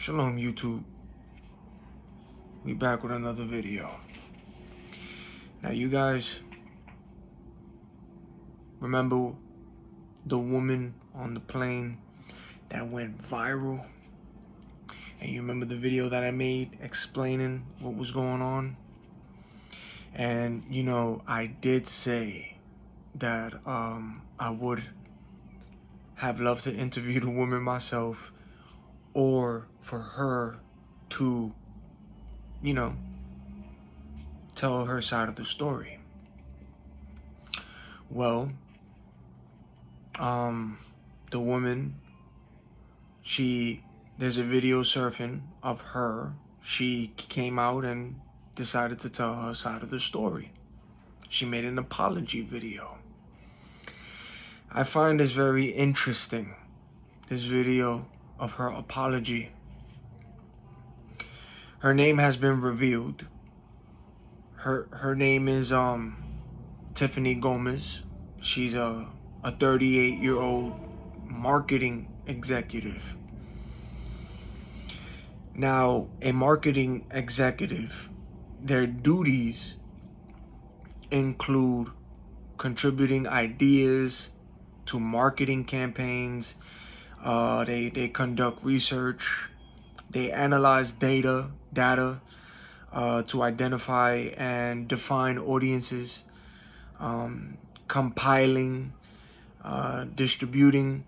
Shalom YouTube, we back with another video. Now you guys remember the woman on the plane that went viral? And you remember the video that I made explaining what was going on? And you know, I did say that I would have loved to interview the woman myself, or for her to, you know, tell her side of the story. Well, the woman, there's a video surfing of her. She came out and decided to tell her side of the story. She made an apology video. I find this very interesting, this video of her apology. Her name has been revealed. Her name is Tiffany Gomas. She's a 38-year-old marketing executive. Now, a marketing executive, their duties include contributing ideas to marketing campaigns. They conduct research. They analyze data to identify and define audiences, compiling, distributing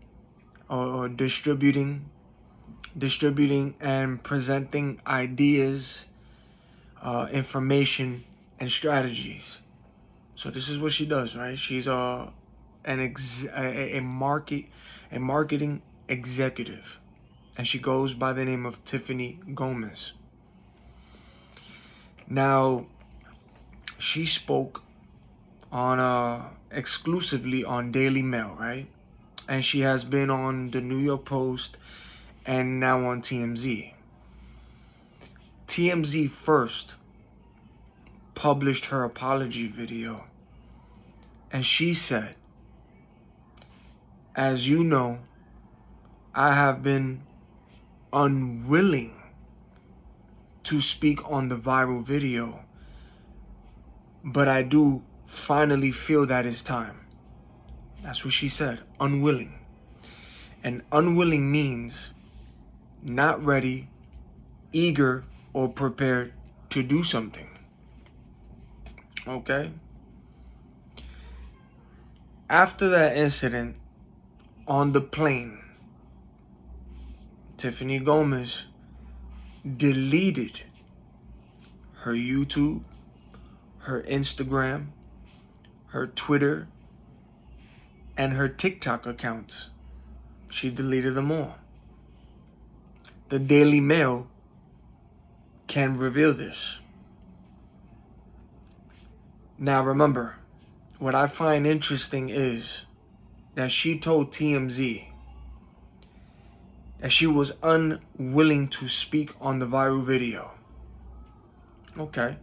and presenting ideas, information, and strategies. So this is what she does, right? She's a marketing executive, and she goes by the name of Tiffany Gomas. Now, she spoke on exclusively on Daily Mail, right? And she has been on the New York Post and now on TMZ. TMZ first published her apology video, and she said, "As you know, I have been unwilling to speak on the viral video, but I do finally feel that it's time." That's what she said, unwilling. And unwilling means not ready, eager, or prepared to do something. Okay? After that incident on the plane, Tiffany Gomas deleted her YouTube, her Instagram, her Twitter, and her TikTok accounts. She deleted them all. The Daily Mail can reveal this. Now remember, what I find interesting is that she told TMZ that she was unwilling to speak on the viral video. Okay.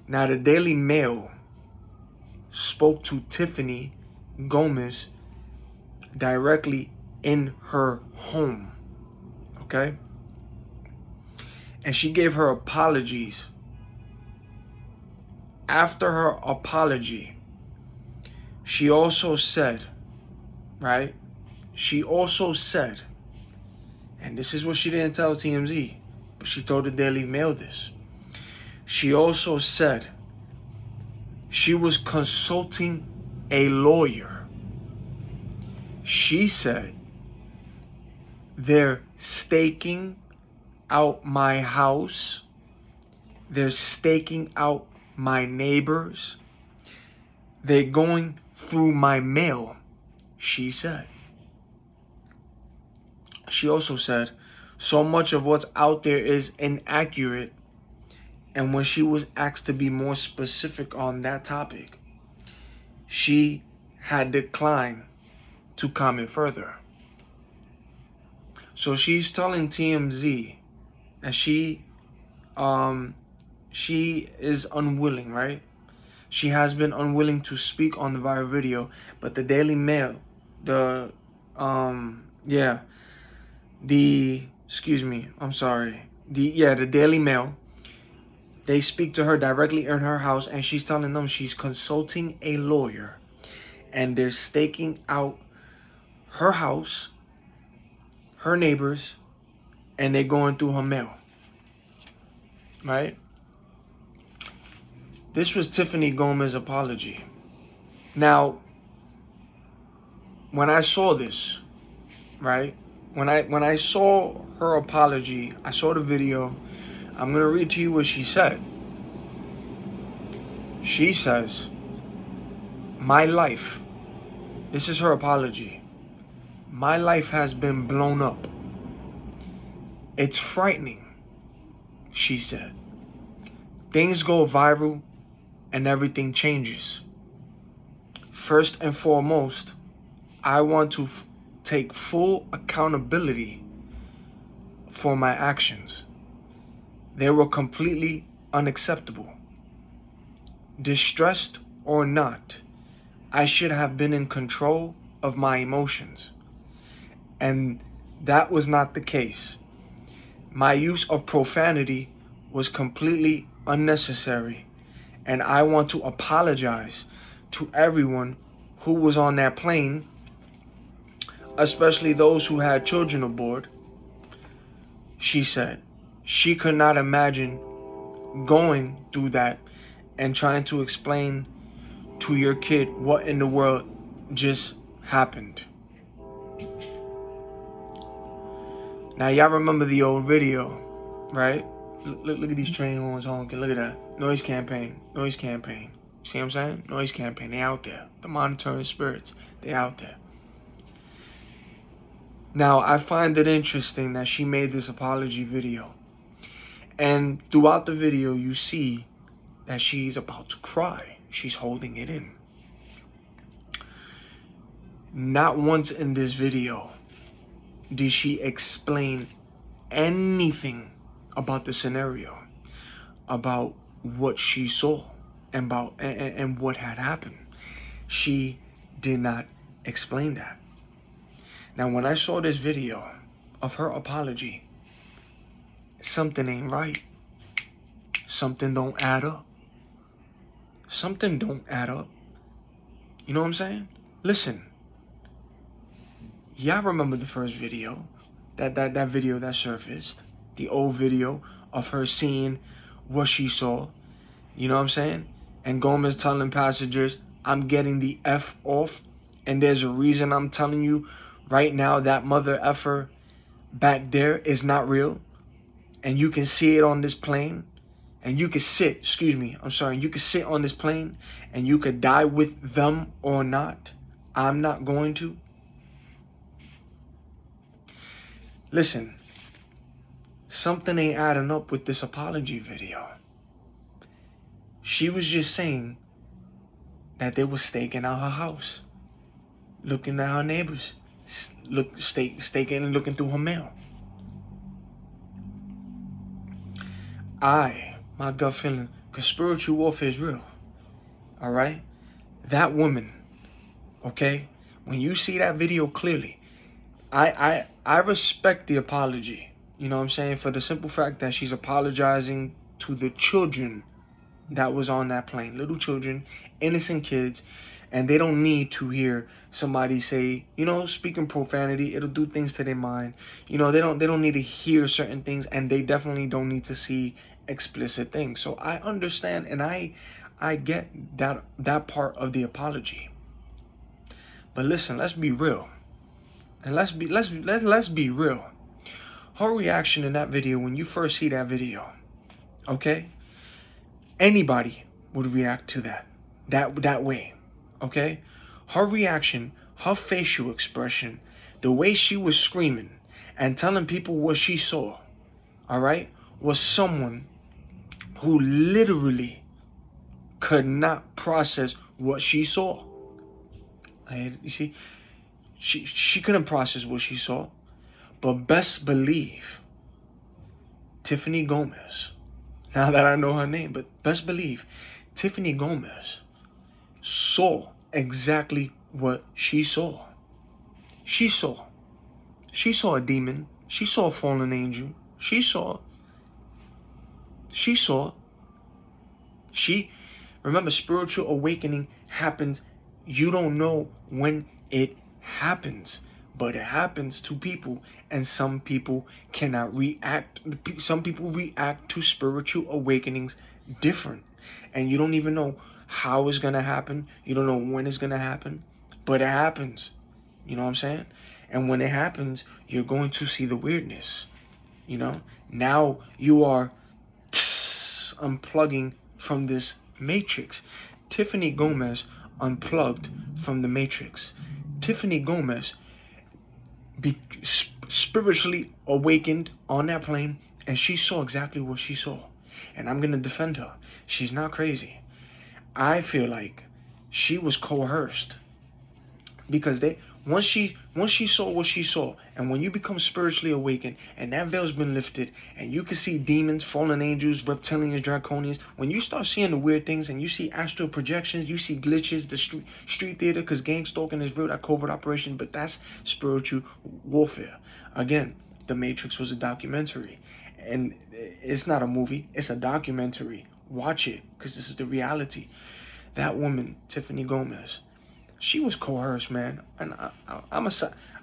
Now the Daily Mail spoke to Tiffany Gomas directly in her home. Okay? And she gave her apologies. After her apology, she also said, right? She also said, and this is what she didn't tell TMZ, but she told the Daily Mail this. She also said she was consulting a lawyer. She said, "They're staking out my house. They're staking out my neighbors. They're going through my mail," she said. She also said, "So much of what's out there is inaccurate." And when she was asked to be more specific on that topic, she had declined to comment further. So she's telling TMZ that she is unwilling, right? She has been unwilling to speak on the viral video, but the Daily Mail, the excuse me, I'm sorry. The Daily Mail. They speak to her directly in her house, and she's telling them she's consulting a lawyer, and they're staking out her house, her neighbors, and they're going through her mail. Right? This was Tiffany Gomas' apology. Now, when I saw this, right? When I saw her apology, I saw the video. I'm gonna read to you what she said. She says, "My life," this is her apology, "my life has been blown up. It's frightening," she said. "Things go viral and everything changes. First and foremost, I want to take full accountability for my actions. They were completely unacceptable. Distressed or not, I should have been in control of my emotions. And that was not the case. My use of profanity was completely unnecessary, and I want to apologize to everyone who was on that plane, especially those who had children aboard." She said she could not imagine going through that and trying to explain to your kid what in the world just happened. Now, y'all remember the old video, right? Look at these train horns honking. Look at that. Noise campaign. Noise campaign. See what I'm saying? Noise campaign. They out there. The monitoring spirits. They out there. Now, I find it interesting that she made this apology video. And throughout the video, you see that she's about to cry. She's holding it in. Not once in this video did she explain anything about the scenario, about what she saw, and what had happened. She did not explain that. Now, when I saw this video of her apology, something ain't right. Something don't add up. Something don't add up. You know what I'm saying? Listen. Y'all remember the first video, that video that surfaced, the old video of her seeing what she saw. You know what I'm saying? And Gomas telling passengers, "I'm getting the F off, and there's a reason I'm telling you right now that mother effer back there is not real, and you can see it on this plane, and you could sit, you could sit on this plane, and you could die with them or not. I'm not going to." Listen, something ain't adding up with this apology video. She was just saying that they were staking out her house, looking at her neighbors, staking and looking through her mail. My gut feeling, because spiritual warfare is real. All right? That woman, okay? When you see that video clearly, I respect the apology. You know what I'm saying? For the simple fact that she's apologizing to the children that was on that plane. Little children, innocent kids, and they don't need to hear somebody say, speaking profanity. It'll do things to their mind. They don't need to hear certain things, and they definitely don't need to see explicit things. So I understand, and I get that part of the apology. But listen, let's be real. And let's be real. Her reaction in that video, when you first see that video, okay? Anybody would react to that way, okay? Her reaction, her facial expression, the way she was screaming and telling people what she saw, all right, was someone who literally could not process what she saw. You see, she couldn't process what she saw. But best believe Tiffany Gomas, now that I know her name, but best believe Tiffany Gomas saw exactly what she saw. She saw a demon. She saw a fallen angel. She saw. Remember, spiritual awakening happens. You don't know when it happens, but it happens to people, and some people cannot react. Some people react to spiritual awakenings different, and you don't even know how it's gonna happen. You don't know when it's gonna happen, but it happens. You know what I'm saying? And when it happens, you're going to see the weirdness. Now you are unplugging from this matrix. Tiffany Gomas unplugged from the matrix. Tiffany Gomas spiritually awakened on that plane, and she saw exactly what she saw. And I'm going to defend her. She's not crazy. I feel like she was coerced, because once she saw what she saw, and when you become spiritually awakened and that veil's been lifted and you can see demons, fallen angels, reptilians, draconians, when you start seeing the weird things and you see astral projections, you see glitches, the street theater, because gang stalking is real, that covert operation, but that's spiritual warfare. Again, The Matrix was a documentary, and it's not a movie, it's a documentary. Watch it, because this is the reality. That woman, Tiffany Gomas, she was coerced, man. And I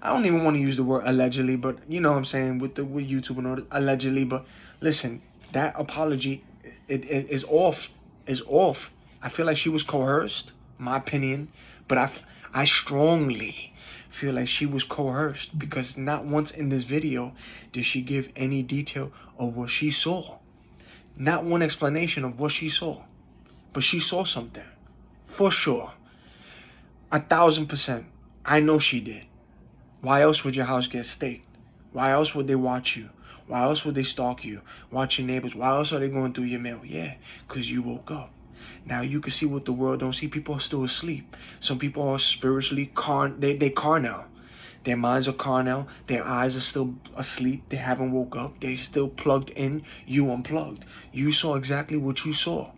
don't even want to use the word allegedly, but you know what I'm saying, with YouTube and all that, allegedly. But listen, that apology, it is off. Is off. I feel like she was coerced, my opinion, but I strongly feel like she was coerced, because not once in this video did she give any detail of what she saw. Not one explanation of what she saw. But she saw something, for sure. 1,000%. I know she did. Why else would your house get staked? Why else would they watch you? Why else would they stalk you? Watch your neighbors? Why else are they going through your mail? Yeah, because you woke up. Now you can see what the world don't see. People are still asleep. Some people are spiritually they carnal. Their minds are carnal. Their eyes are still asleep. They haven't woke up. They still plugged in. You unplugged. You saw exactly what you saw.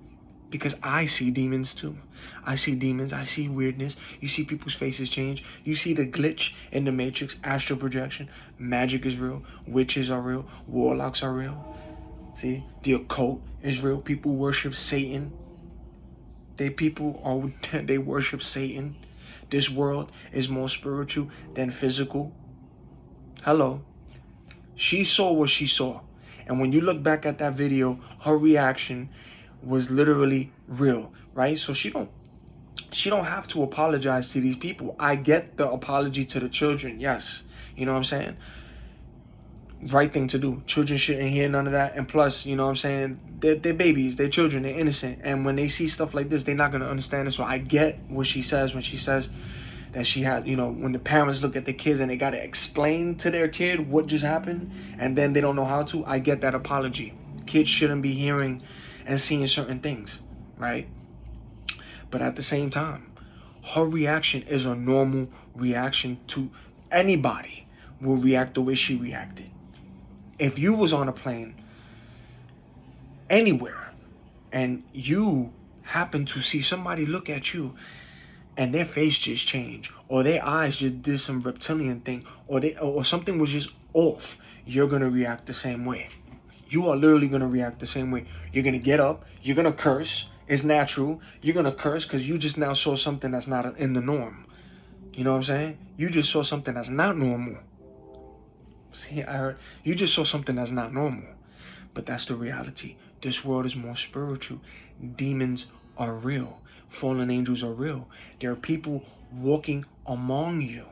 Because I see demons too. I see demons. I see weirdness. You see people's faces change. You see the glitch in the matrix, astral projection. Magic is real. Witches are real. Warlocks are real. See, the occult is real. People worship Satan. They worship Satan. This world is more spiritual than physical. Hello. She saw what she saw. And when you look back at that video, her reaction was literally real, right? So she don't have to apologize to these people. I get the apology to the children, yes. You know what I'm saying? Right thing to do. Children shouldn't hear none of that. And plus, you know what I'm saying, they're babies, they're children, they're innocent. And when they see stuff like this, they're not going to understand it. So I get what she says when she says that she had, when the parents look at the kids and they got to explain to their kid what just happened, and then they don't know how to. I get that apology. Kids shouldn't be hearing and seeing certain things, right? But at the same time, her reaction is a normal reaction. To anybody will react the way she reacted. If you was on a plane anywhere and you happen to see somebody look at you and their face just changed, or their eyes just did some reptilian thing, or something was just off, you're gonna react the same way. You are literally going to react the same way. You're going to get up. You're going to curse. It's natural. You're going to curse because you just now saw something that's not in the norm. You know what I'm saying? You just saw something that's not normal. See, I heard. You just saw something that's not normal. But that's the reality. This world is more spiritual. Demons are real. Fallen angels are real. There are people walking among you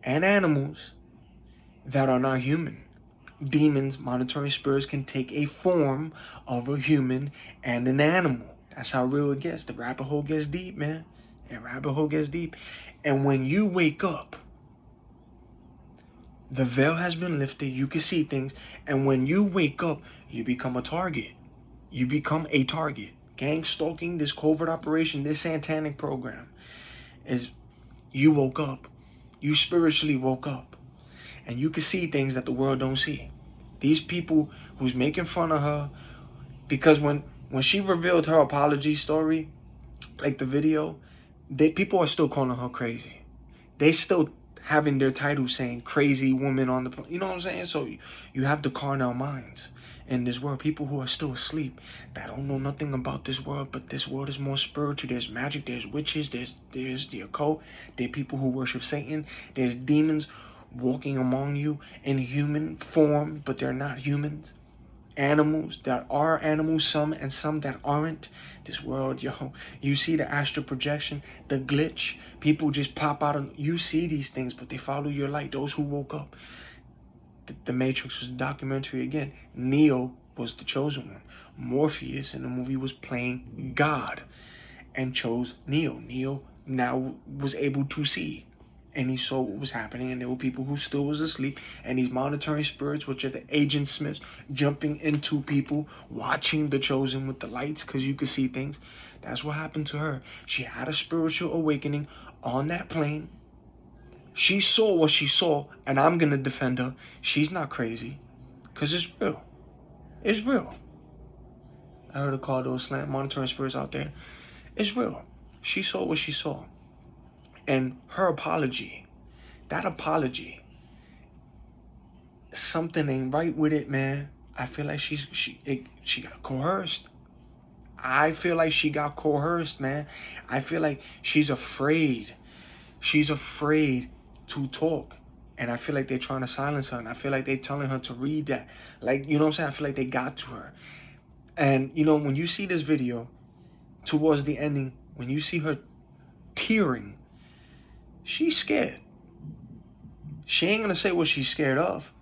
and animals that are not human. Demons, monitoring spirits, can take a form of a human and an animal. That's how real it gets. The rabbit hole gets deep, man. The rabbit hole gets deep. And when you wake up, the veil has been lifted. You can see things. And when you wake up, you become a target. You become a target. Gang stalking, this covert operation, this satanic program, is you woke up. You spiritually woke up. And you can see things that the world don't see. These people who's making fun of her, because when she revealed her apology story, like the video, people are still calling her crazy. They still having their title saying crazy woman on the, you know what I'm saying? So you have the carnal minds in this world, people who are still asleep, that don't know nothing about this world, but this world is more spiritual. There's magic, there's witches, there's the occult, there are people who worship Satan, there's demons walking among you in human form, but they're not humans. Animals that are animals, some, and some that aren't. This world, yo, you see the astral projection, the glitch, people just pop out and you see these things, but they follow your light. Those who woke up. The Matrix was a documentary again. Neo was the chosen one. Morpheus in the movie was playing God and chose Neo. Neo now was able to see, and he saw what was happening, and there were people who still was asleep, and these monitoring spirits, which are the Agent Smiths, jumping into people, watching the chosen with the lights, because you could see things. That's what happened to her. She had a spiritual awakening on that plane. She saw what she saw, and I'm going to defend her. She's not crazy, because it's real. It's real. I heard her call those slant monitoring spirits out there. It's real. She saw what she saw. And her apology, that apology, something ain't right with it, man. I feel like she got coerced. I feel like she got coerced, man. I feel like she's afraid. She's afraid to talk. And I feel like they're trying to silence her. And I feel like they're telling her to read that. Like, you know what I'm saying? I feel like they got to her. And, you know, when you see this video, towards the ending, when you see her tearing, she's scared. She ain't going to say what she's scared of.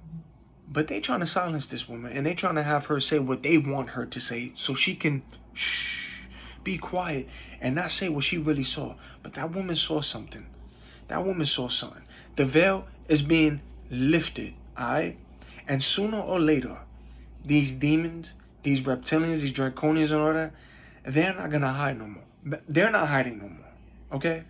But they trying to silence this woman. And they trying to have her say what they want her to say. So she can be quiet and not say what she really saw. But that woman saw something. That woman saw something. The veil is being lifted, alright? And sooner or later, these demons, these reptilians, these draconians and all that, they're not gonna hide no more. They're not hiding no more, okay?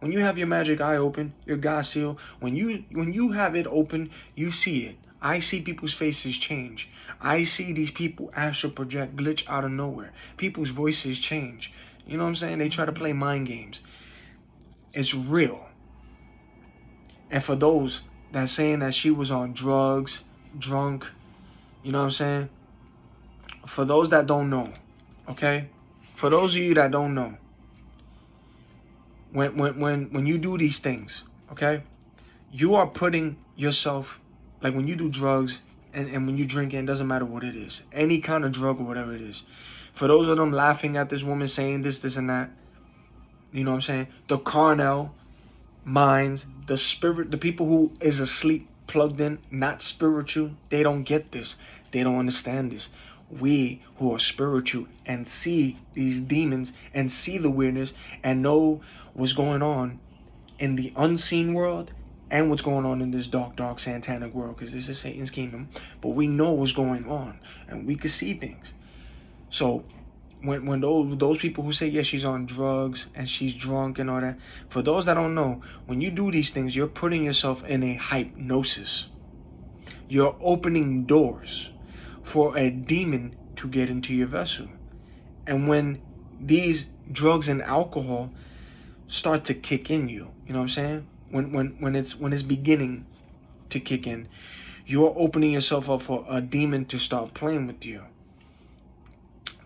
When you have your magic eye open, your God seal, when you have it open, you see it. I see people's faces change. I see these people astral project, glitch out of nowhere. People's voices change. You know what I'm saying? They try to play mind games. It's real. And for those that saying that she was on drugs, drunk, you know what I'm saying? For those that don't know, okay? For those of you that don't know, when you do these things, okay? You are putting yourself, like when you do drugs and when you drink, it doesn't matter what it is. Any kind of drug or whatever it is. For those of them laughing at this woman saying this and that, you know what I'm saying? The carnal minds, the spirit, the people who is asleep, plugged in, not spiritual, they don't get this. They don't understand this. We who are spiritual and see these demons and see the weirdness and know what's going on in the unseen world and what's going on in this dark, satanic world, because this is Satan's kingdom. But we know what's going on and we can see things. So when those people who say, yeah, she's on drugs and she's drunk and all that, for those that don't know, when you do these things, you're putting yourself in a hypnosis. You're opening doors for a demon to get into your vessel. And when these drugs and alcohol start to kick in you know what I'm saying? When it's beginning to kick in, you're opening yourself up for a demon to start playing with you.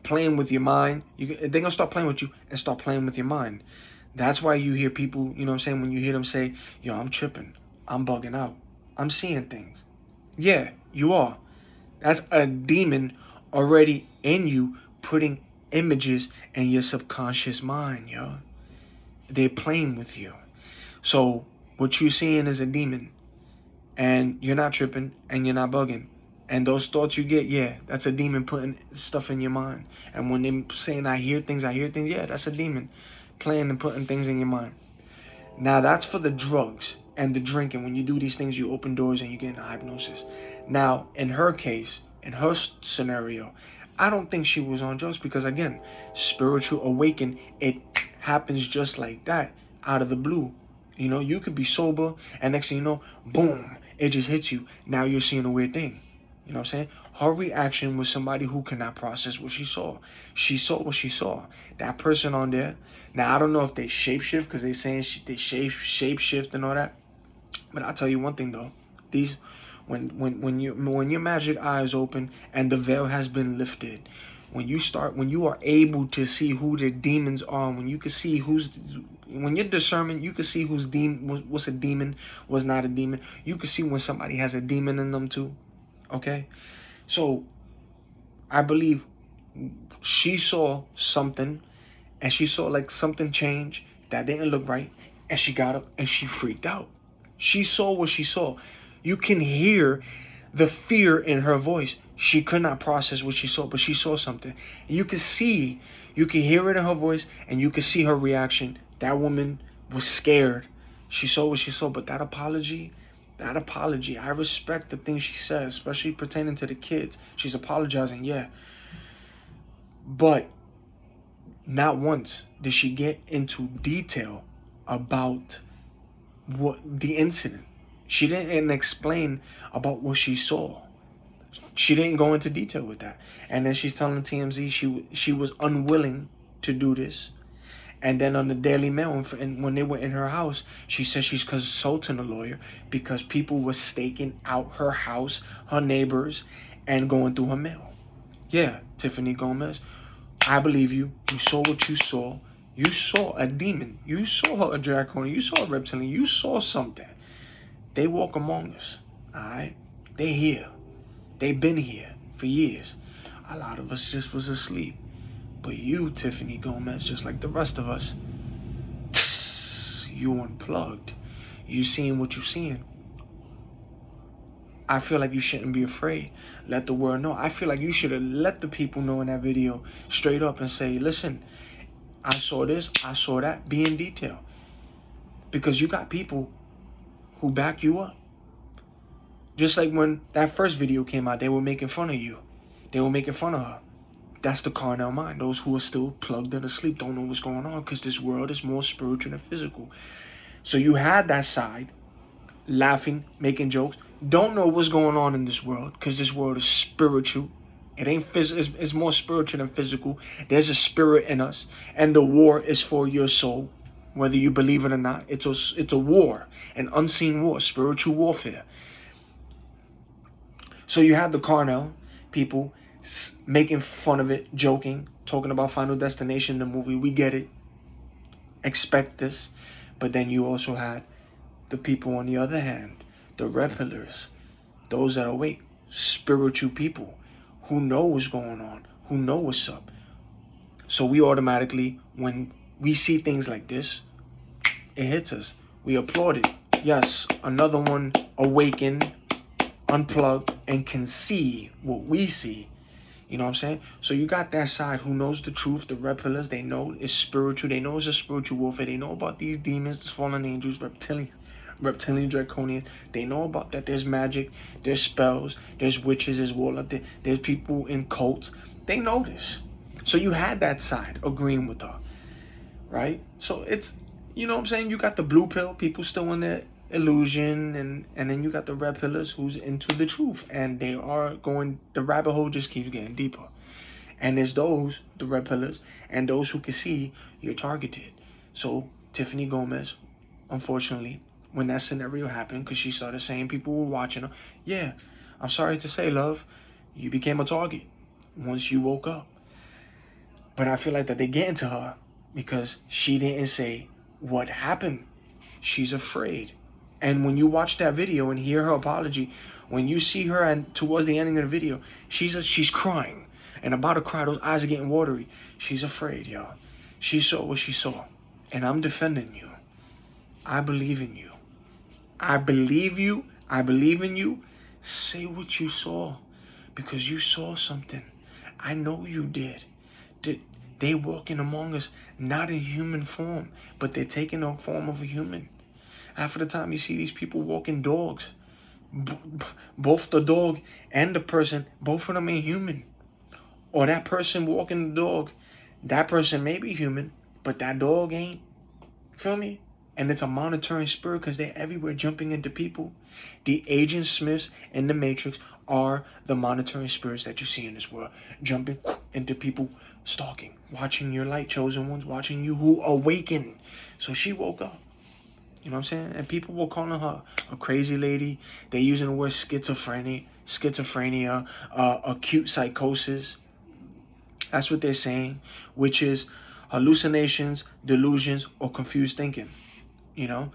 Playing with your mind. They're going to start playing with you and start playing with your mind. That's why you hear people, you know what I'm saying, when you hear them say, yo, I'm tripping, I'm bugging out, I'm seeing things. Yeah, you are. That's a demon already in you putting images in your subconscious mind, yo. They're playing with you. So what you're seeing is a demon. And you're not tripping and you're not bugging. And those thoughts you get, yeah, that's a demon putting stuff in your mind. And when they're saying I hear things, yeah, that's a demon playing and putting things in your mind. Now that's for the drugs and the drinking. When you do these things, you open doors and you get into hypnosis. Now, in her case, in her scenario, I don't think she was on drugs because, again, spiritual awakening, it happens just like that, out of the blue. You know, you could be sober and next thing you know, boom, it just hits you. Now you're seeing a weird thing. You know what I'm saying? Her reaction was somebody who cannot process what she saw. She saw what she saw. That person on there. Now, I don't know if they shapeshift because they're saying they shapeshift and all that. But I'll tell you one thing though. These when your magic eyes open and the veil has been lifted, when you are able to see who the demons are, when you can see when you're discernment, you can see what's a demon, what's not a demon. You can see when somebody has a demon in them too. Okay? So I believe she saw something, and she saw like something change that didn't look right, and she got up and she freaked out. She saw what she saw. You can hear the fear in her voice. She could not process what she saw, but she saw something. You can hear it in her voice, and you can see her reaction. That woman was scared. She saw what she saw, but that apology, I respect the things she said, especially pertaining to the kids. She's apologizing, yeah. But not once did she get into detail about what the incident. She didn't explain about what she saw. She didn't go into detail with that. And then she's telling TMZ she was unwilling to do this. And then on the Daily Mail, and when they were in her house, she said she's consulting a lawyer because people were staking out her house, her neighbors, and going through her mail. Yeah, Tiffany Gomas, I believe you. You saw what you saw. You saw a demon. You saw a draconian. You saw a reptilian. You saw something. They walk among us. All right? They here. They've been here for years. A lot of us just was asleep. But you, Tiffany Gomas, just like the rest of us, you unplugged. You seeing what you seeing. I feel like you shouldn't be afraid. Let the world know. I feel like you should have let the people know in that video straight up and say, listen, I saw this, I saw that. Be in detail. Because you got people who back you up. Just like when that first video came out, they were making fun of you. They were making fun of her. That's the carnal mind. Those who are still plugged in asleep don't know what's going on because this world is more spiritual than physical. So you had that side, laughing, making jokes. Don't know what's going on in this world because this world is spiritual. It ain't physical. It's more spiritual than physical. There's a spirit in us, and the war is for your soul, whether you believe it or not. It's a war, an unseen war, spiritual warfare. So you have the carnal people making fun of it, joking, talking about Final Destination, the movie. We get it. Expect this. But then you also had the people on the other hand, the red pillars, those that are awake, spiritual people who know what's going on, who know what's up. So we automatically, when we see things like this, it hits us. We applaud it. Yes, another one awakened, unplugged, and can see what we see. You know what I'm saying? So you got that side who knows the truth, the red pillars. They know it's spiritual. They know it's a spiritual warfare. They know about these demons, these fallen angels, reptilian draconians. They know about that there's magic, there's spells, there's witches, there's warlocks, there's people in cults. They know this. So you had that side agreeing with her, right? So it's, you know what I'm saying? You got the blue pill, people still in their illusion, and then you got the red pillars who's into the truth, and they are going, the rabbit hole just keeps getting deeper. And there's those, the red pillars, and those who can see you're targeted. So Tiffany Gomas, unfortunately, when that scenario happened, because she started saying people were watching her, yeah, I'm sorry to say, love, you became a target once you woke up. But I feel like that they get into her because she didn't say what happened. She's afraid. And when you watch that video and hear her apology, when you see her and towards the ending of the video, she's crying and about to cry. Those eyes are getting watery. She's afraid, y'all. She saw what she saw, and I'm defending you. I believe in you. I believe you. I believe in you. Say what you saw, because you saw something. I know you did. They walking among us, not in human form, but they're taking the form of a human. Half of the time you see these people walking dogs. Both the dog and the person, both of them ain't human. Or that person walking the dog, that person may be human, but that dog ain't. Feel me? And it's a monitoring spirit because they're everywhere jumping into people. The Agent Smiths in the Matrix are the monitoring spirits that you see in this world. Jumping into people, stalking, watching your light chosen ones, watching you who awaken. So she woke up. You know what I'm saying? And people were calling her a crazy lady. They're using the word schizophrenia, acute psychosis. That's what they're saying, which is hallucinations, delusions, or confused thinking. You know?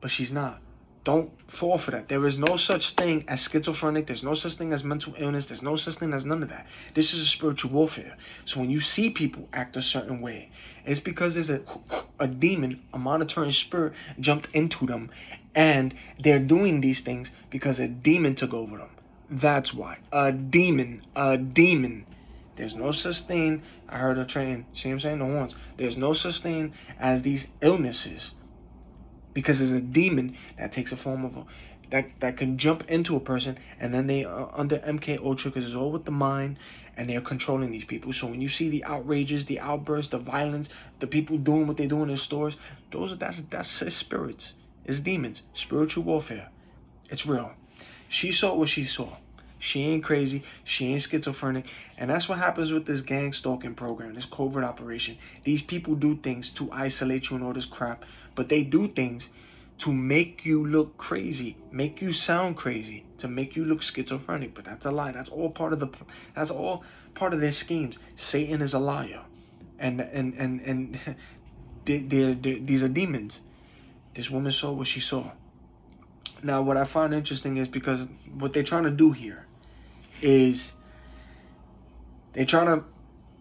But she's not. Don't fall for that. There is no such thing as schizophrenic. There's no such thing as mental illness. There's no such thing as none of that. This is a spiritual warfare. So when you see people act a certain way, it's because there's a demon, a monitoring spirit jumped into them, and they're doing these things because a demon took over them. That's why. A demon. There's no such thing. I heard a train. See what I'm saying? The horns. There's no such thing as these illnesses. Because there's a demon that takes a form of that can jump into a person, and then they are under MK Ultra, because it's all with the mind, and they're controlling these people. So when you see the outrages, the outbursts, the violence, the people doing what they do in the stores, that's spirits. It's demons. Spiritual warfare. It's real. She saw what she saw. She ain't crazy. She ain't schizophrenic. And that's what happens with this gang stalking program, this covert operation. These people do things to isolate you and all this crap. But they do things to make you look crazy, make you sound crazy, to make you look schizophrenic. But that's a lie. That's all part of their schemes. Satan is a liar. And these are demons. This woman saw what she saw. Now, what I find interesting is because what they're trying to do here is they're trying to,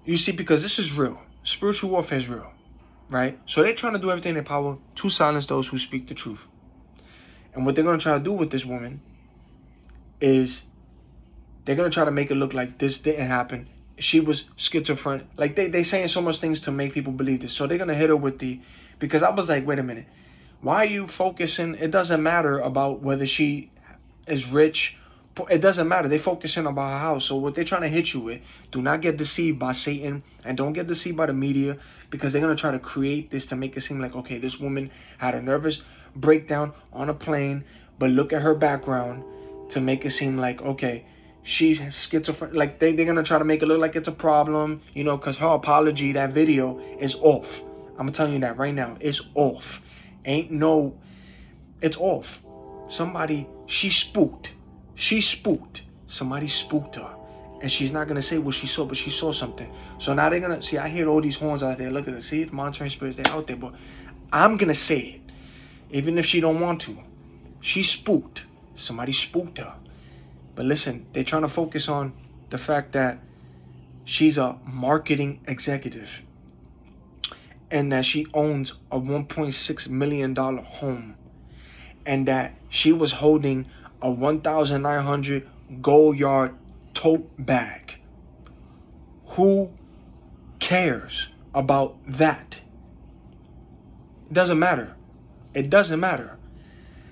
you see, because this is real. Spiritual warfare is real, right? So they're trying to do everything in their power to silence those who speak the truth. And what they're going to try to do with this woman is they're going to try to make it look like this didn't happen. She was schizophrenic. Like they saying so much things to make people believe this. So they're going to hit her with because I was like, wait a minute. Why are you focusing? It doesn't matter about whether she is rich. It doesn't matter. They're focusing about her house. So what they're trying to hit you with, do not get deceived by Satan, and don't get deceived by the media, because they're going to try to create this to make it seem like, okay, this woman had a nervous breakdown on a plane, but look at her background to make it seem like, okay, she's schizophrenic. Like they're going to try to make it look like it's a problem, you know, because her apology, that video is off. I'm telling you that right now. It's off. It's off. She spooked. Somebody spooked her. And she's not going to say what she saw, but she saw something. So now they're going to, see, I hear all these horns out there. Look at it. See, the monitoring spirits, they're out there. But I'm going to say it, even if she don't want to. She spooked. Somebody spooked her. But listen, they're trying to focus on the fact that she's a marketing executive, and that she owns a $1.6 million home, and that she was holding a 1,900 gold yard tote bag. Who cares about that? It doesn't matter. It doesn't matter.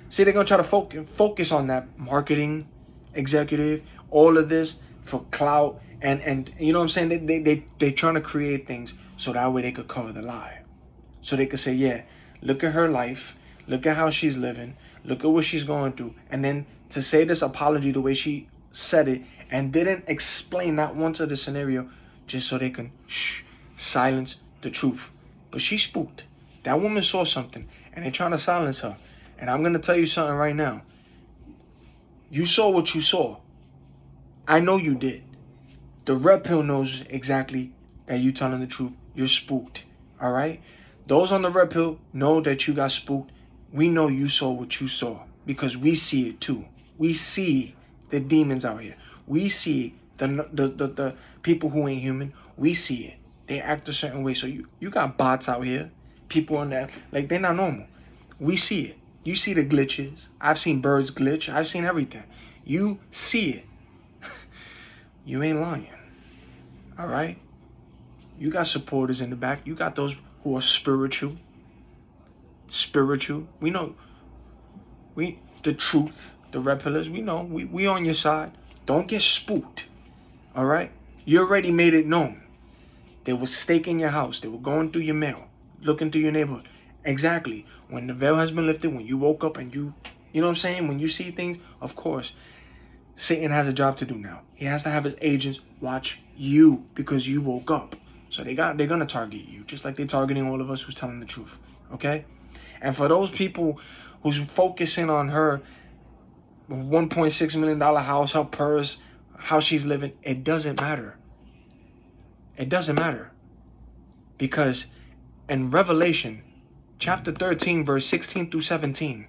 See, they're going to try to focus on that marketing executive, all of this for clout, and you know what I'm saying? They're trying to create things so that way they could cover the lie. So they could say, yeah, look at her life. Look at how she's living. Look at what she's going through. And then to say this apology the way she said it and didn't explain not once of the scenario, just so they can silence the truth. But she spooked. That woman saw something, and they're trying to silence her. And I'm going to tell you something right now. You saw what you saw. I know you did. The red pill knows exactly that you telling the truth. You're spooked. All right? Those on the red pill know that you got spooked. We know you saw what you saw because we see it too. We see the demons out here. We see the people who ain't human. We see it. They act a certain way. So you got bots out here. People on that, like, they're not normal. We see it. You see the glitches. I've seen birds glitch. I've seen everything. You see it. You ain't lying. All right? You got supporters in the back. You got those who are spiritual. We know. The truth. The red pillars. We know. We on your side. Don't get spooked. All right? You already made it known. They were staking your house. They were going through your mail. Looking through your neighborhood. Exactly. When the veil has been lifted, when you woke up and you know what I'm saying? When you see things, of course, Satan has a job to do now. He has to have his agents watch you because you woke up. So they're going to target you, just like they're targeting all of us who's telling the truth. Okay? And for those people who's focusing on her $1.6 million house, her purse, how she's living, it doesn't matter. It doesn't matter. Because in Revelation, chapter 13, verse 16 through 17,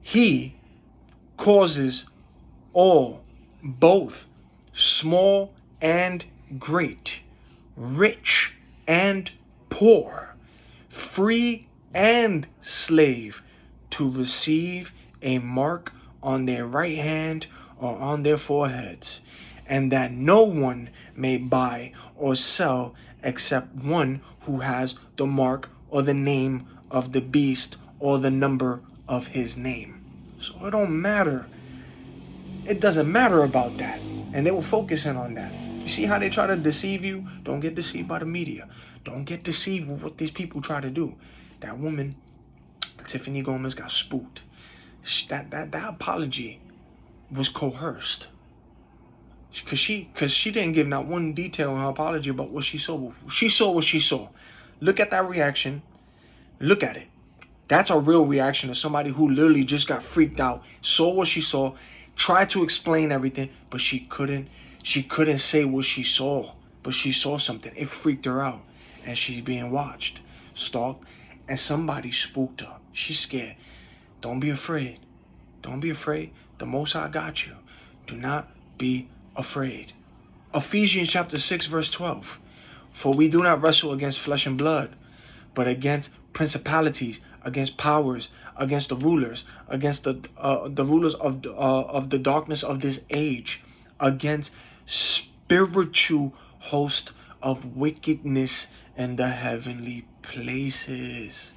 he causes all, both small and great, rich and poor, free and slave, to receive a mark on their right hand or on their foreheads, and that no one may buy or sell except one who has the mark or the name of the beast or the number of his name. So it don't matter. It doesn't matter about that. And they were focusing on that. You see how they try to deceive you? Don't get deceived by the media. Don't get deceived with what these people try to do. That woman, Tiffany Gomas, got spooked. That apology was coerced. Cause she didn't give not one detail in her apology about what she saw. She saw what she saw. Look at that reaction. Look at it. That's a real reaction of somebody who literally just got freaked out, saw what she saw, tried to explain everything, but she couldn't say what she saw. But she saw something. It freaked her out. And she's being watched, stalked, and somebody spooked her. She's scared. Don't be afraid. Don't be afraid. The Most High got you. Do not be afraid. Ephesians chapter 6, verse 12. For we do not wrestle against flesh and blood, but against principalities, against powers, against the rulers, against the rulers of the darkness of this age, against spiritual host of wickedness in the heavenly places.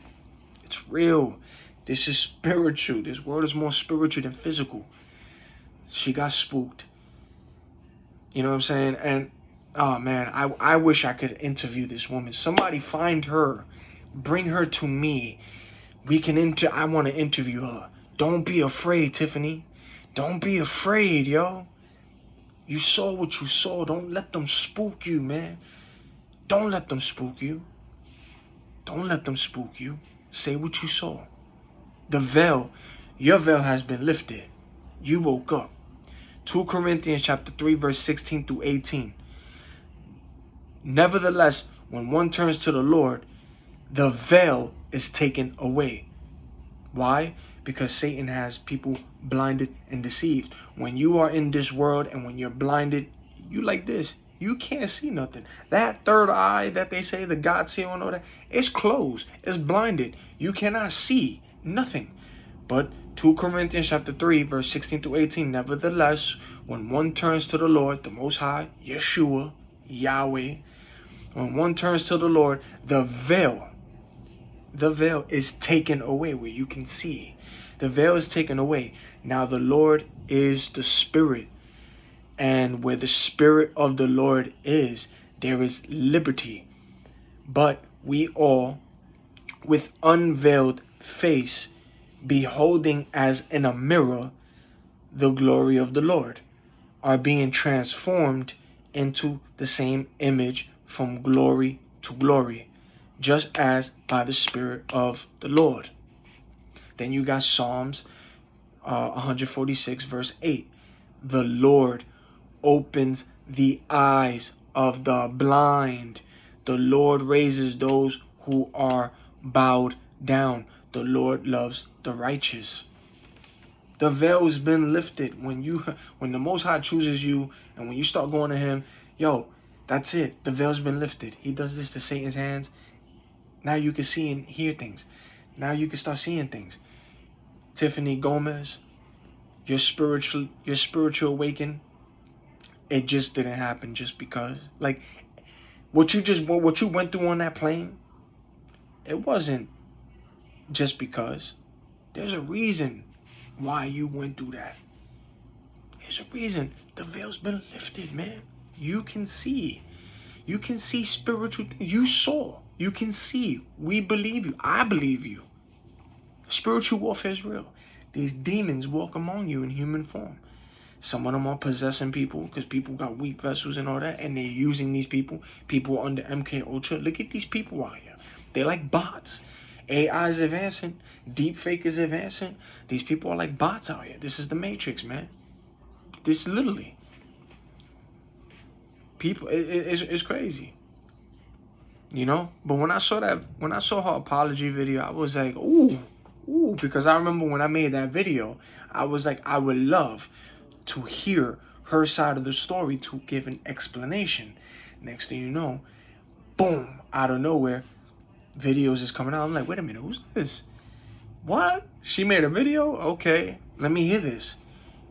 It's real. This is spiritual. This word is more spiritual than physical. She got spooked. You know what I'm saying? And, oh, man, I wish I could interview this woman. Somebody find her. Bring her to me. I want to interview her. Don't be afraid, Tiffany. Don't be afraid, yo. You saw what you saw. Don't let them spook you, man. Don't let them spook you. Don't let them spook you. Say what you saw. The veil, your veil has been lifted. You woke up. 2 Corinthians chapter 3, verse 16 through 18. Nevertheless, when one turns to the Lord, the veil is taken away. Why? Because Satan has people blinded and deceived. When you are in this world and when you're blinded, you like this. You can't see nothing. That third eye that they say, the God seal and all that, it's closed. It's blinded. You cannot see nothing. But 2 Corinthians chapter 3, verse 16 to 18, nevertheless, when one turns to the Lord, the Most High, Yeshua, Yahweh, when one turns to the Lord, the veil is taken away where you can see. The veil is taken away. Now the Lord is the Spirit. And where the Spirit of the Lord is, there is liberty. But we all, with unveiled face, beholding as in a mirror the glory of the Lord, are being transformed into the same image from glory to glory, just as by the Spirit of the Lord. Then you got Psalms 146, verse 8. The Lord opens the eyes of the blind. The Lord raises those who are bowed down. The Lord loves the righteous. The veil's been lifted when the Most High chooses you, and when you start going to Him, yo, that's it. The veil's been lifted. He does this to Satan's hands. Now you can see and hear things. Now you can start seeing things. Tiffany Gomas, your spiritual awakening, it just didn't happen just because. Like what you went through on that plane, it wasn't just because. There's a reason why you went through that. There's a reason. The veil's been lifted, man. You can see. You can see spiritual things. You saw. You can see. We believe you. I believe you. Spiritual warfare is real. These demons walk among you in human form. Some of them are possessing people because people got weak vessels and all that, and they're using these people. People under MK Ultra. Look at these people out here. They're like bots. AI is advancing. Deep fake is advancing. These people are like bots out here. This is the Matrix, man. This literally. People, it's crazy. You know? But when I saw her apology video, I was like, ooh, because I remember when I made that video, I was like, I would love to hear her side of the story to give an explanation. Next thing you know, boom, out of nowhere, videos is coming out. I'm like, wait a minute, who's this? What? She made a video? Okay, let me hear this.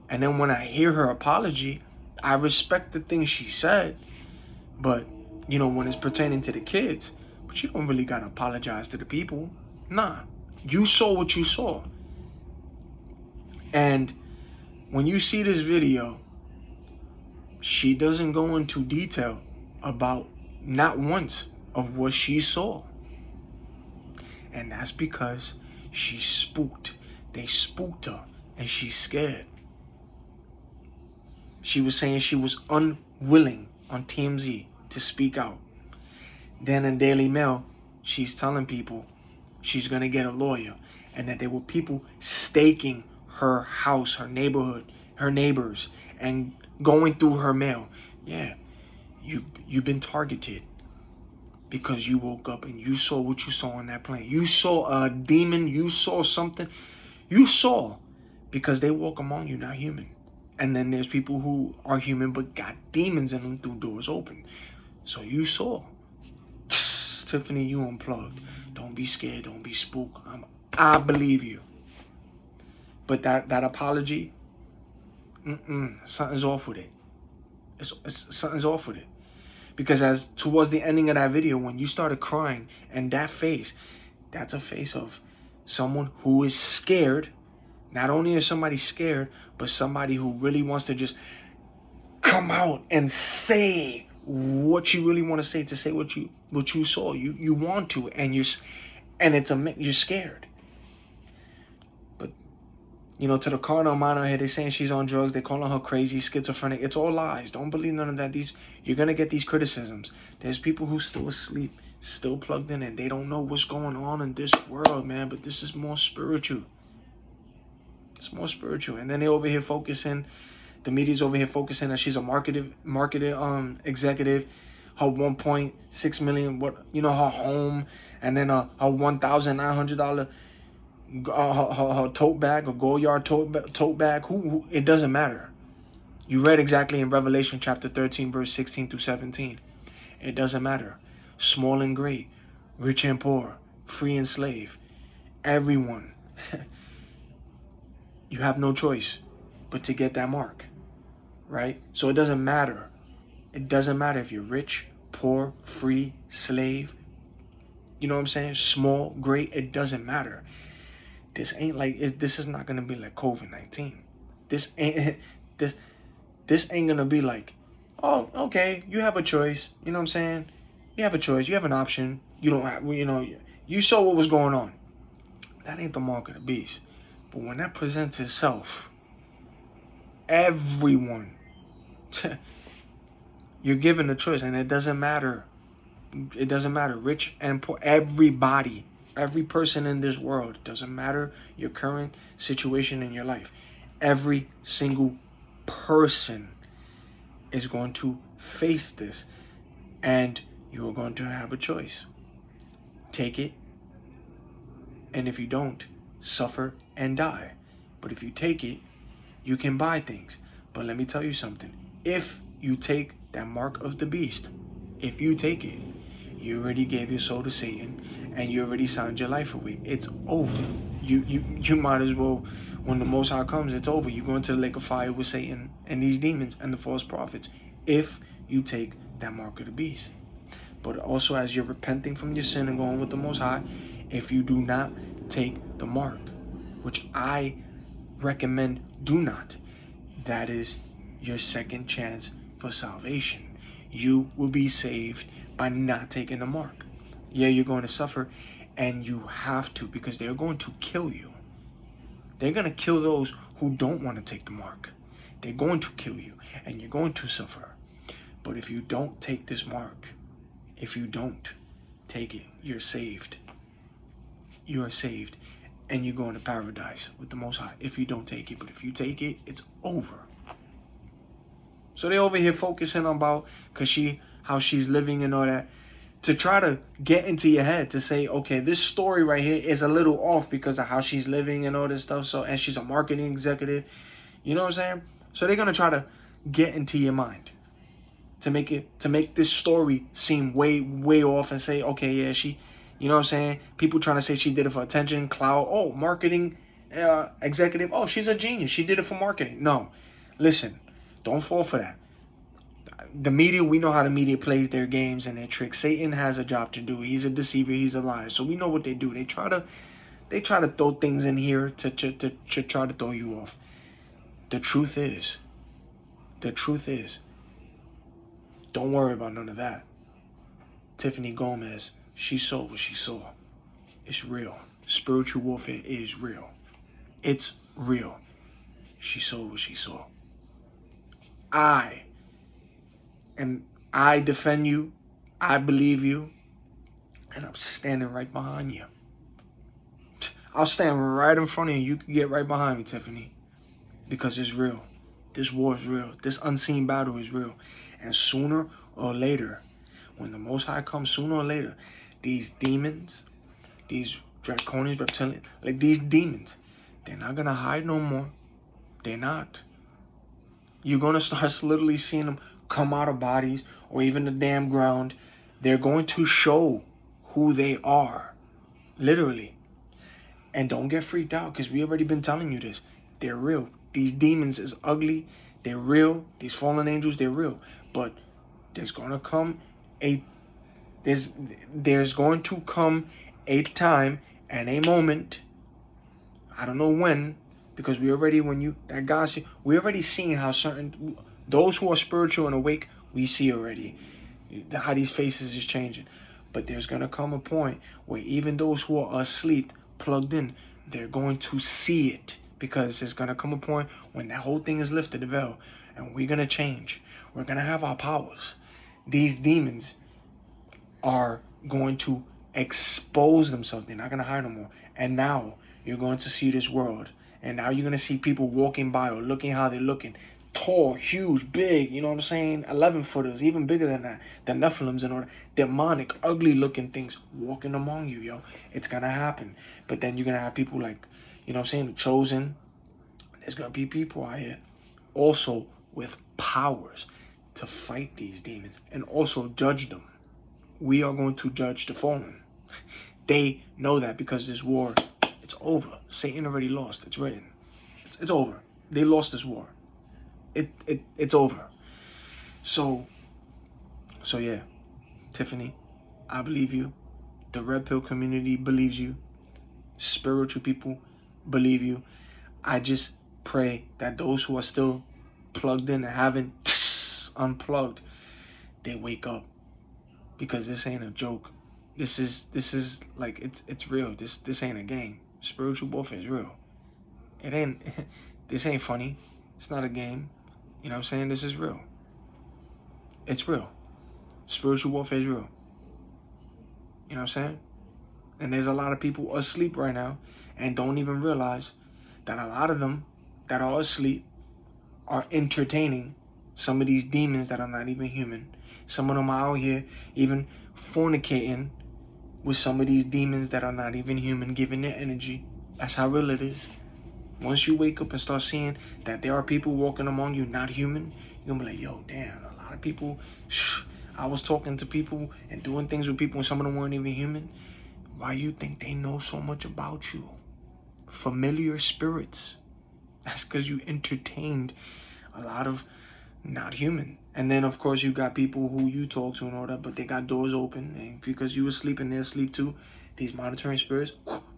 And then when I hear her apology, I respect the things she said, but you know, when it's pertaining to the kids, but you don't really gotta apologize to the people. Nah, you saw what you saw. And when you see this video, she doesn't go into detail about not once of what she saw. And that's because she's spooked. They spooked her and she's scared. She was saying she was unwilling on TMZ to speak out. Then in Daily Mail, she's telling people she's gonna get a lawyer, and that there were people staking her house, her neighborhood, her neighbors, and going through her mail. Yeah, you've been targeted because you woke up and you saw what you saw on that plane. You saw a demon, you saw something. You saw, because they walk among you, not human. And then there's people who are human but got demons in them through doors open. So you saw. Tiffany, you unplugged. Don't be scared. Don't be spooked. I believe you. But that apology, something's off with it. Something's off with it. Because as towards the ending of that video, when you started crying, and that face, that's a face of someone who is scared. Not only is somebody scared, but somebody who really wants to just come out and say what you really want to say, what you saw. You want to, and you're scared. But you know, to the carnal mind out here, they're saying she's on drugs. They're calling her crazy, schizophrenic. It's all lies. Don't believe none of that. You're gonna get these criticisms. There's people who still asleep, still plugged in, and they don't know what's going on in this world, man. But this is more spiritual. It's more spiritual. And then they over here focusing. The media's over here focusing that she's a marketed executive. Her 1.6 million, her home, and then her $1,900 her tote bag, a Goyard tote bag. Who? It doesn't matter. You read exactly in Revelation chapter 13, verse 16 through 17. It doesn't matter. Small and great, rich and poor, free and slave, everyone. You have no choice but to get that mark, right? So it doesn't matter. It doesn't matter if you're rich, poor, free, slave. You know what I'm saying? Small, great, it doesn't matter. This ain't like, this is not going to be like COVID-19. This ain't going to be like, oh, okay, you have a choice. You know what I'm saying? You have a choice. You have an option. You don't have, you saw what was going on. That ain't the mark of the beast. But when that presents itself, everyone, you're given a choice, and it doesn't matter. It doesn't matter, rich and poor. Everybody, every person in this world, doesn't matter your current situation in your life. Every single person is going to face this, and you are going to have a choice. Take it, and if you don't, suffer and die. But if you take it, you can buy things. But let me tell you something. If you take that mark of the beast, if you take it, you already gave your soul to Satan, and you already signed your life away. It's over. You might as well, when the Most High comes, it's over. You're going to the lake of fire with Satan and these demons and the false prophets if you take that mark of the beast. But also, as you're repenting from your sin and going with the Most High, if you do not take the mark, which I recommend do not, that is your second chance for salvation. You will be saved by not taking the mark. Yeah, you're going to suffer, and you have to, because they're going to kill you. They're going to kill those who don't want to take the mark. They're going to kill you, and you're going to suffer. But if you don't take this mark, if you don't take it, you're saved. you are saved and you're going to paradise with the Most High if you don't take it. But if you take it, it's over. So they over here focusing about how she's living and all that, to try to get into your head to say, okay, this story right here is a little off because of how she's living and all this stuff. So, and she's a marketing executive. You know what I'm saying? So they're gonna try to get into your mind to make this story seem way off and say, okay, yeah, she, you know what I'm saying? People trying to say she did it for attention, clout. Oh, marketing executive. Oh, she's a genius. She did it for marketing. No, listen, don't fall for that. The media, we know how the media plays their games and their tricks. Satan has a job to do. He's a deceiver. He's a liar. So we know what they do. They try to throw things in here to try to throw you off. The truth is, don't worry about none of that. Tiffany Gomas, she saw what she saw. It's real. Spiritual warfare is real. It's real. She saw what she saw. I defend you. I believe you. And I'm standing right behind you. I'll stand right in front of you. You can get right behind me, Tiffany. Because it's real. This war is real. This unseen battle is real. And sooner or later, when the Most High comes, sooner or later, these demons, these draconians, reptilians, like these demons, they're not going to hide no more. They're not. You're going to start literally seeing them come out of bodies or even the damn ground. They're going to show who they are. Literally. And don't get freaked out because we already been telling you this. They're real. These demons is ugly. They're real. These fallen angels, they're real. But there's going to come there's going to come a time and a moment. I don't know when, because we already, we already seeing how certain, those who are spiritual and awake, we see already how these faces is changing. But there's going to come a point where even those who are asleep, plugged in, they're going to see it. Because there's going to come a point when that whole thing is lifted, the veil, and we're going to change. We're going to have our powers. These demons are going to expose themselves. They're not going to hide no more. And now you're going to see this world. And now you're going to see people walking by or looking how they're looking. Tall, huge, big, you know what I'm saying? 11-footers, even bigger than that. The Nephilims and all that. Demonic, ugly looking things walking among you, yo. It's going to happen. But then you're going to have people like, you know what I'm saying, the chosen. There's going to be people out here also with powers to fight these demons and also judge them. We are going to judge the fallen. They know that because this war, it's over. Satan already lost. It's written. It's over. They lost this war. It's over. So yeah, Tiffany, I believe you. The Red Pill community believes you. Spiritual people believe you. I just pray that those who are still plugged in and haven't unplugged, they wake up, because this ain't a joke. This is like it's real. This ain't a game. Spiritual warfare is real. It ain't. This ain't funny. It's not a game. You know what I'm saying? This is real. It's real. Spiritual warfare is real. You know what I'm saying? And there's a lot of people asleep right now and don't even realize that a lot of them that are asleep are entertaining some of these demons that are not even human. Some of them are out here even fornicating with some of these demons that are not even human, giving their energy. That's how real it is. Once you wake up and start seeing that there are people walking among you not human, you're going to be like, yo, damn, a lot of people, I was talking to people and doing things with people and some of them weren't even human. Why you think they know so much about you? Familiar spirits. That's because you entertained a lot of not human. And then, of course, you got people who you talk to and all that, but they got doors open. And because you were sleeping, they're asleep too. These monitoring spirits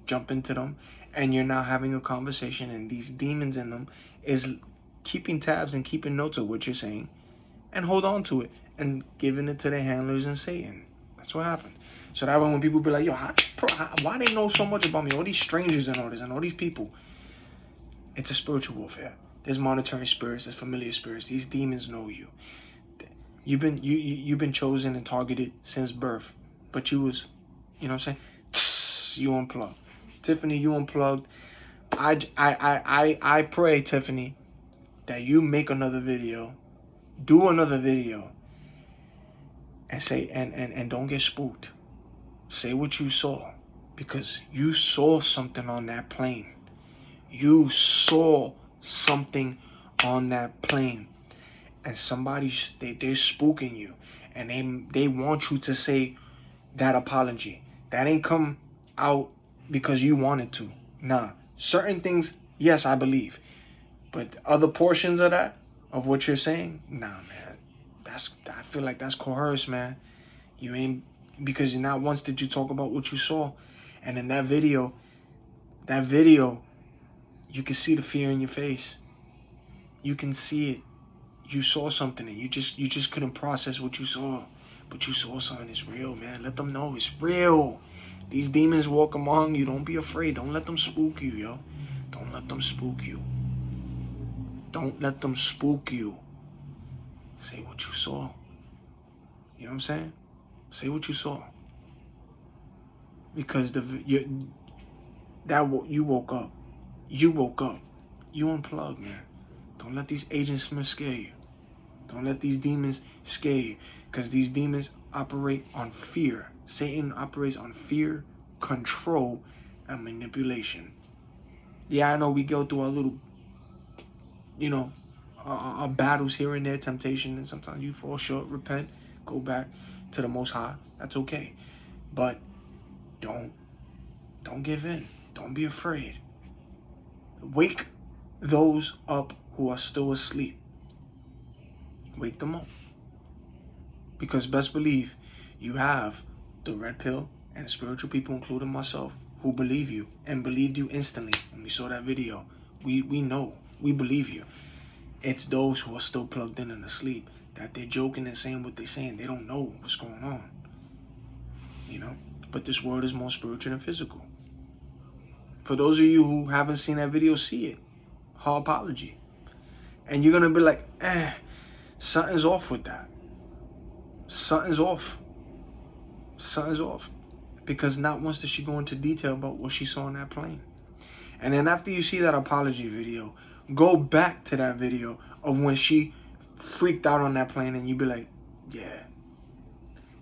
jump into them. And you're now having a conversation. And these demons in them is keeping tabs and keeping notes of what you're saying. And hold on to it. And giving it to their handlers and Satan. That's what happened. So that way when people be like, yo, why they know so much about me? All these strangers and all this and all these people. It's a spiritual warfare. There's monitoring spirits, there's familiar spirits. These demons know you. You've been chosen and targeted since birth. But you was, you know what I'm saying? You unplugged. Tiffany, you unplugged. I pray, Tiffany, that you make another video, do another video, and say and don't get spooked. Say what you saw, because you saw something on that plane. You saw something on that plane, and they're spooking you, and they want you to say that apology. That ain't come out because you wanted to. Nah, certain things, yes, I believe, but other portions of that, of what you're saying, nah, man. I feel like that's coerced, man. You ain't, because not once did you talk about what you saw, and in that video, you can see the fear in your face. You can see it. You saw something, and you just couldn't process what you saw, but you saw something. It's real, man. Let them know it's real. These demons walk among you. Don't be afraid. Don't let them spook you, yo. Don't let them spook you. Don't let them spook you. Say what you saw. You know what I'm saying? Say what you saw. Because you woke up. You woke up. You unplugged, man. Don't let these Agent Smith scare you. Don't let these demons scare you. Because these demons operate on fear. Satan operates on fear, control, and manipulation. Yeah, I know we go through our little, our battles here and there, temptation, and sometimes you fall short, repent, go back to the Most High. That's okay. But don't give in. Don't be afraid. Wake those up who are still asleep. Wake them up. Because best believe you have the red pill and spiritual people, including myself, who believe you and believed you instantly. When we saw that video, we know, we believe you. It's those who are still plugged in and asleep that they're joking and saying what they're saying. They don't know what's going on. But this world is more spiritual than physical. For those of you who haven't seen that video, see it. Her apology. And you're going to be like, something's off with that. Something's off. Something's off. Because not once did she go into detail about what she saw on that plane. And then after you see that apology video, go back to that video of when she freaked out on that plane, and you be like, yeah,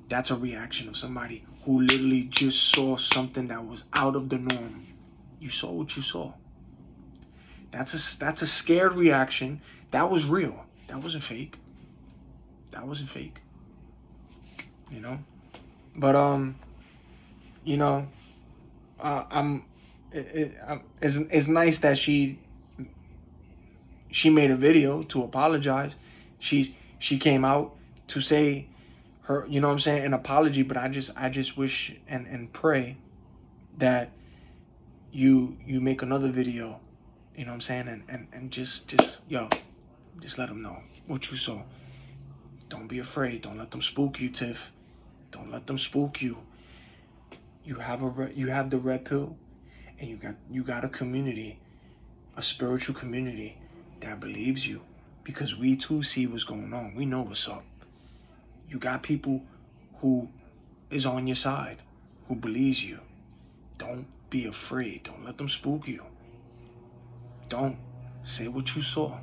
that's a reaction of somebody who literally just saw something that was out of the norm. You saw what you saw. That's a scared reaction. That was real. That wasn't fake. That wasn't fake. But it's nice that she made a video to apologize. She came out to say her, an apology. But I just wish and pray that you make another video, and just let them know what you saw. Don't be afraid. Don't let them spook you, Tiff. Don't let them spook you. You have the red pill, and you got a community, a spiritual community that believes you, because we too see what's going on. We know what's up. You got people who is on your side, who believes you. Don't be afraid. Don't let them spook you. Don't. Say what you saw.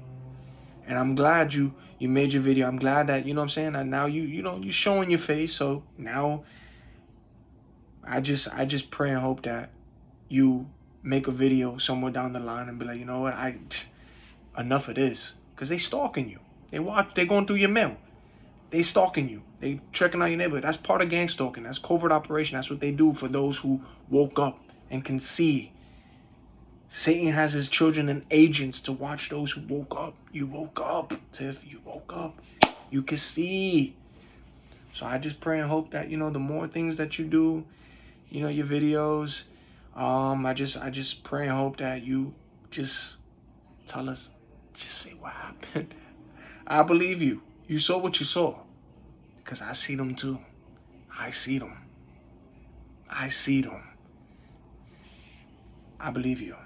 And I'm glad you made your video. I'm glad that, that now you showing your face. So now I just pray and hope that you make a video somewhere down the line and be like, you know what, enough of this. Because they stalking you. They going through your mail. They stalking you. They checking out your neighborhood. That's part of gang stalking. That's covert operation. That's what they do for those who woke up and can see. Satan has his children and agents to watch those who woke up. You woke up, Tiff. You woke up. You can see. So I just pray and hope that, the more things that you do, your videos, I just pray and hope that you just tell us, just say what happened. I believe you. You saw what you saw. Because I see them too. I see them. I see them. I believe you.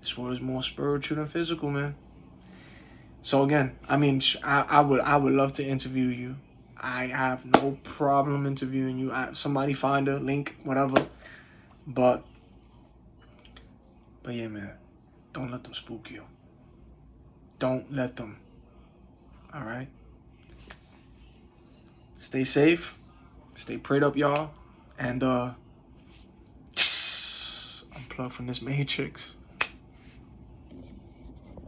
This world is more spiritual than physical, man. So again, I would love to interview you. I have no problem interviewing you. Somebody find a link, whatever. But But yeah, man, don't let them spook you. Don't let them. All right? Stay safe. Stay prayed up, y'all. And unplug from this matrix.